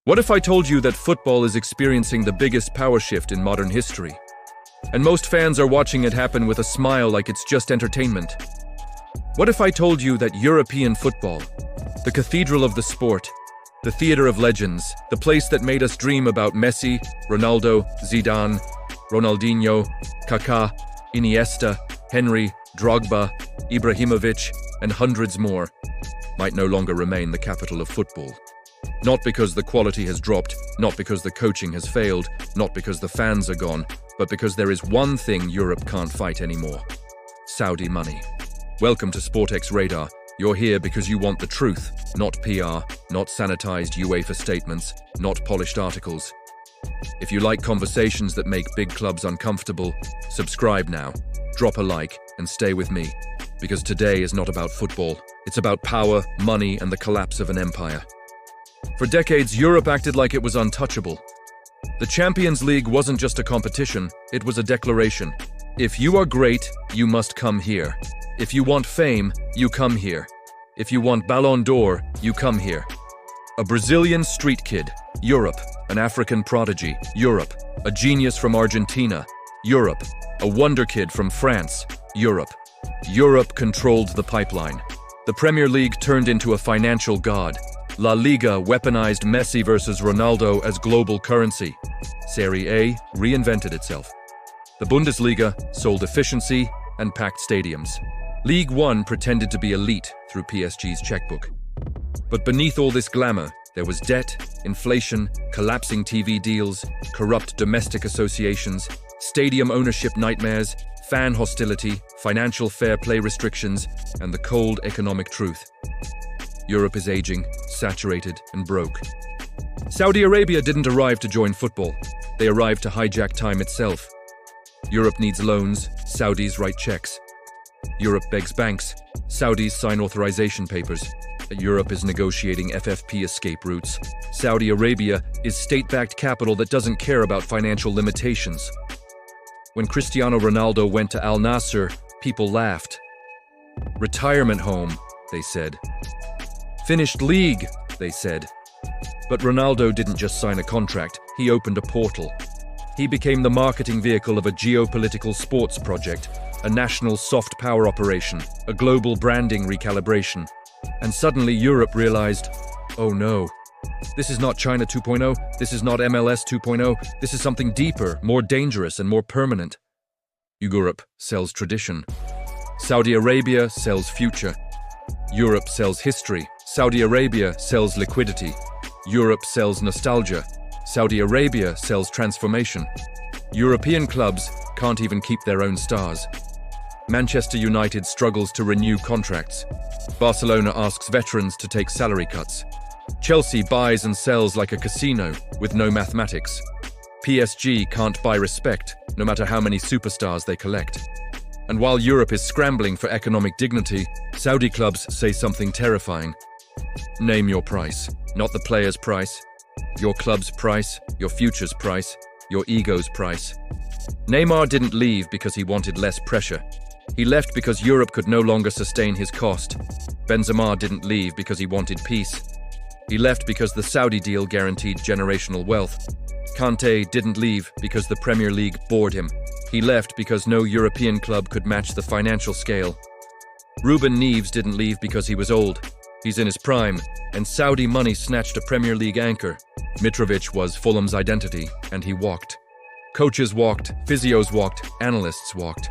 What if I told you that football is experiencing the biggest power shift in modern history? And most fans are watching it happen with a smile like it's just entertainment. What if I told you that European football, the cathedral of the sport, the theater of legends, the place that made us dream about Messi, Ronaldo, Zidane, Ronaldinho, Kaká, Iniesta, Henry, Drogba, Ibrahimovic, and hundreds more, might no longer remain the capital of football? Not because the quality has dropped, not because the coaching has failed, not because the fans are gone, but because there is one thing Europe can't fight anymore: Saudi money. Welcome to Sportx Radar. You're here because you want the truth, not PR, not sanitized UEFA statements, not polished articles. If you like conversations that make big clubs uncomfortable, subscribe now, drop a like, and stay with me. Because today is not about football. It's about power, money, and the collapse of an empire. For decades, Europe acted like it was untouchable. The Champions League wasn't just a competition, it was a declaration. If you are great, you must come here. If you want fame, you come here. If you want Ballon d'Or, you come here. A Brazilian street kid, Europe. An African prodigy, Europe. A genius from Argentina, Europe. A wonder kid from France, Europe. Europe controlled the pipeline. The Premier League turned into a financial god. La Liga weaponized Messi versus Ronaldo as global currency. Serie A reinvented itself. The Bundesliga sold efficiency and packed stadiums. League One pretended to be elite through PSG's checkbook. But beneath all this glamour, there was debt, inflation, collapsing TV deals, corrupt domestic associations, stadium ownership nightmares, fan hostility, financial fair play restrictions, and the cold economic truth. Europe is aging, saturated, and broke. Saudi Arabia didn't arrive to join football. They arrived to hijack time itself. Europe needs loans, Saudis write checks. Europe begs banks, Saudis sign authorization papers. Europe is negotiating FFP escape routes. Saudi Arabia is state-backed capital that doesn't care about financial limitations. When Cristiano Ronaldo went to Al Nassr, people laughed. Retirement home, they said. Finished league, they said. But Ronaldo didn't just sign a contract, he opened a portal. He became the marketing vehicle of a geopolitical sports project, a national soft power operation, a global branding recalibration. And suddenly Europe realized, oh no, this is not China 2.0, this is not MLS 2.0, this is something deeper, more dangerous, and more permanent. Europe sells tradition. Saudi Arabia sells future. Europe sells history. Saudi Arabia sells liquidity. Europe sells nostalgia. Saudi Arabia sells transformation. European clubs can't even keep their own stars. Manchester United struggles to renew contracts. Barcelona asks veterans to take salary cuts. Chelsea buys and sells like a casino with no mathematics. PSG can't buy respect, no matter how many superstars they collect. And while Europe is scrambling for economic dignity, Saudi clubs say something terrifying. Name your price, not the player's price. Your club's price, your future's price, your ego's price. Neymar didn't leave because he wanted less pressure. He left because Europe could no longer sustain his cost. Benzema didn't leave because he wanted peace. He left because the Saudi deal guaranteed generational wealth. Kante didn't leave because the Premier League bored him. He left because no European club could match the financial scale. Ruben Neves didn't leave because he was old. He's in his prime, and Saudi money snatched a Premier League anchor. Mitrovic was Fulham's identity, and he walked. Coaches walked, physios walked, analysts walked.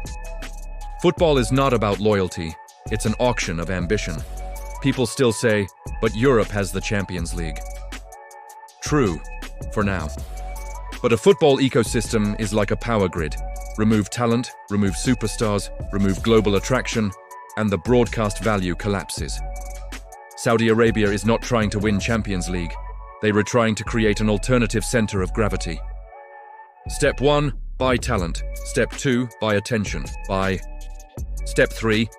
Football is not about loyalty, it's an auction of ambition. People still say, but Europe has the Champions League. True, for now. But a football ecosystem is like a power grid. Remove talent, remove superstars, remove global attraction, and the broadcast value collapses. Saudi Arabia is not trying to win Champions League. They were trying to create an alternative center of gravity. Step 1, buy talent. Step 2, buy attention. Step 3,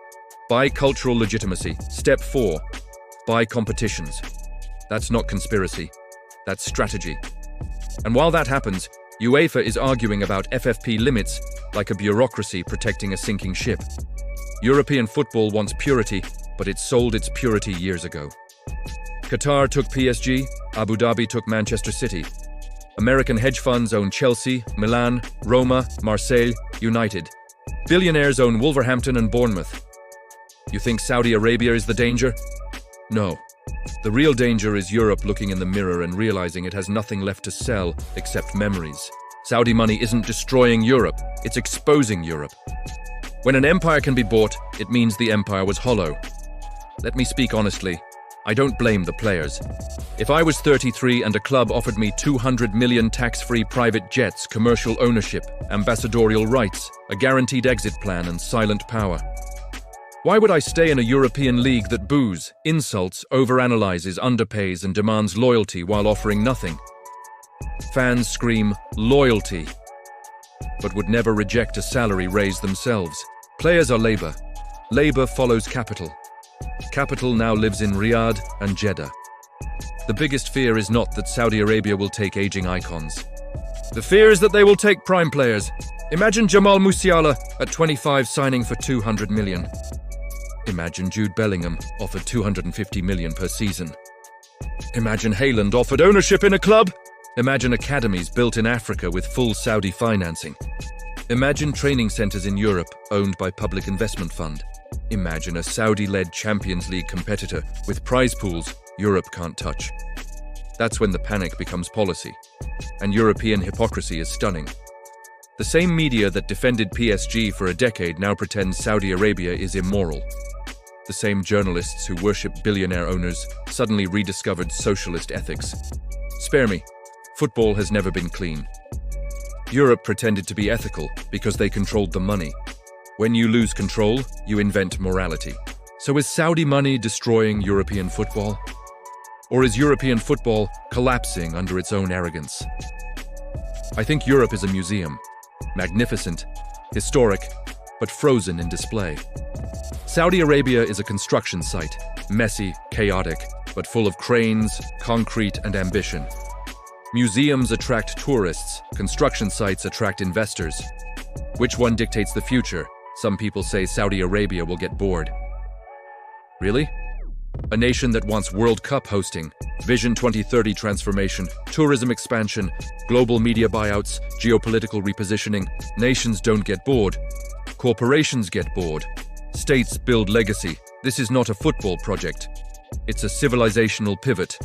buy cultural legitimacy. Step 4, buy competitions. That's not conspiracy. That's strategy. And while that happens, UEFA is arguing about FFP limits like a bureaucracy protecting a sinking ship. European football wants purity, but it sold its purity years ago. Qatar took PSG, Abu Dhabi took Manchester City. American hedge funds own Chelsea, Milan, Roma, Marseille, United. Billionaires own Wolverhampton and Bournemouth. You think Saudi Arabia is the danger? No. The real danger is Europe looking in the mirror and realizing it has nothing left to sell except memories. Saudi money isn't destroying Europe, it's exposing Europe. When an empire can be bought, it means the empire was hollow. Let me speak honestly. I don't blame the players. If I was 33 and a club offered me 200 million tax-free private jets, commercial ownership, ambassadorial rights, a guaranteed exit plan and silent power, why would I stay in a European league that boos, insults, overanalyzes, underpays and demands loyalty while offering nothing? Fans scream, loyalty, but would never reject a salary raise themselves. Players are labor. Labor follows capital. Capital now lives in Riyadh and Jeddah. The biggest fear is not that Saudi Arabia will take aging icons. The fear is that they will take prime players. Imagine Jamal Musiala at 25 signing for 200 million. Imagine Jude Bellingham offered 250 million per season. Imagine Haaland offered ownership in a club. Imagine academies built in Africa with full Saudi financing. Imagine training centers in Europe owned by public investment fund. Imagine a Saudi-led Champions League competitor with prize pools Europe can't touch. That's when the panic becomes policy. And European hypocrisy is stunning. The same media that defended PSG for a decade now pretends Saudi Arabia is immoral. The same journalists who worship billionaire owners suddenly rediscovered socialist ethics. Spare me. Football has never been clean. Europe pretended to be ethical because they controlled the money. When you lose control, you invent morality. So is Saudi money destroying European football? Or is European football collapsing under its own arrogance? I think Europe is a museum. Magnificent, historic, but frozen in display. Saudi Arabia is a construction site, messy, chaotic, but full of cranes, concrete, and ambition. Museums attract tourists, construction sites attract investors. Which one dictates the future? Some people say Saudi Arabia will get bored. Really? A nation that wants World Cup hosting, Vision 2030 transformation, tourism expansion, global media buyouts, geopolitical repositioning. Nations don't get bored. Corporations get bored. States build legacy. This is not a football project. It's a civilizational pivot.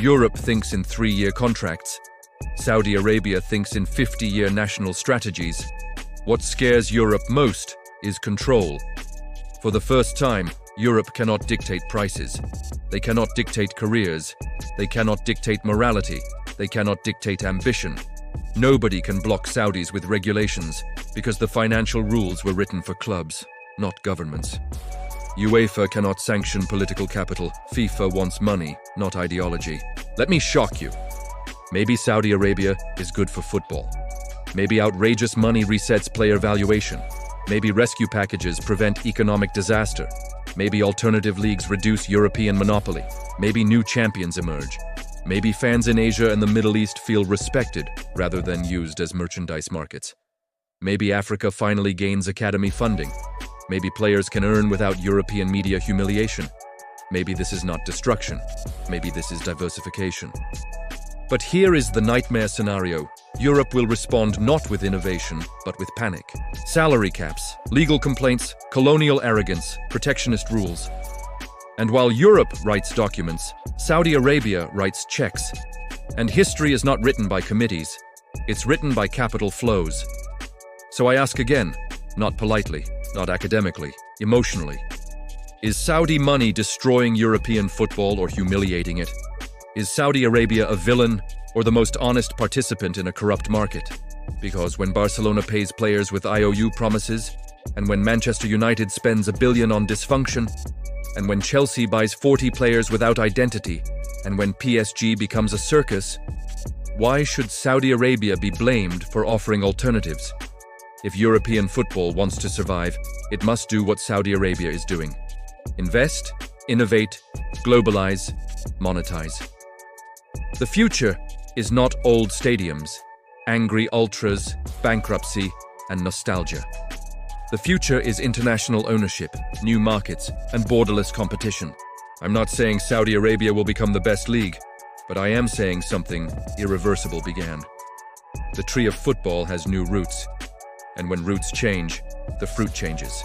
Europe thinks in 3-year contracts. Saudi Arabia thinks in 50-year national strategies. What scares Europe most is control. For the first time, Europe cannot dictate prices. They cannot dictate careers. They cannot dictate morality. They cannot dictate ambition. Nobody can block Saudis with regulations because the financial rules were written for clubs, not governments. UEFA cannot sanction political capital. FIFA wants money, not ideology. Let me shock you. Maybe Saudi Arabia is good for football. Maybe outrageous money resets player valuation. Maybe rescue packages prevent economic disaster. Maybe alternative leagues reduce European monopoly. Maybe new champions emerge. Maybe fans in Asia and the Middle East feel respected rather than used as merchandise markets. Maybe Africa finally gains academy funding. Maybe players can earn without European media humiliation. Maybe this is not destruction. Maybe this is diversification. But here is the nightmare scenario. Europe will respond not with innovation, but with panic. Salary caps, legal complaints, colonial arrogance, protectionist rules. And while Europe writes documents, Saudi Arabia writes checks. And history is not written by committees. It's written by capital flows. So I ask again, not politely, not academically, emotionally. Is Saudi money destroying European football or humiliating it? Is Saudi Arabia a villain or the most honest participant in a corrupt market? Because when Barcelona pays players with IOU promises, and when Manchester United spends $1 billion on dysfunction, and when Chelsea buys 40 players without identity, and when PSG becomes a circus, why should Saudi Arabia be blamed for offering alternatives? If European football wants to survive, it must do what Saudi Arabia is doing. Invest, innovate, globalize, monetize. The future is not old stadiums, angry ultras, bankruptcy, and nostalgia. The future is international ownership, new markets, and borderless competition. I'm not saying Saudi Arabia will become the best league. But I am saying something irreversible began. The tree of football has new roots, and when roots change, the fruit changes.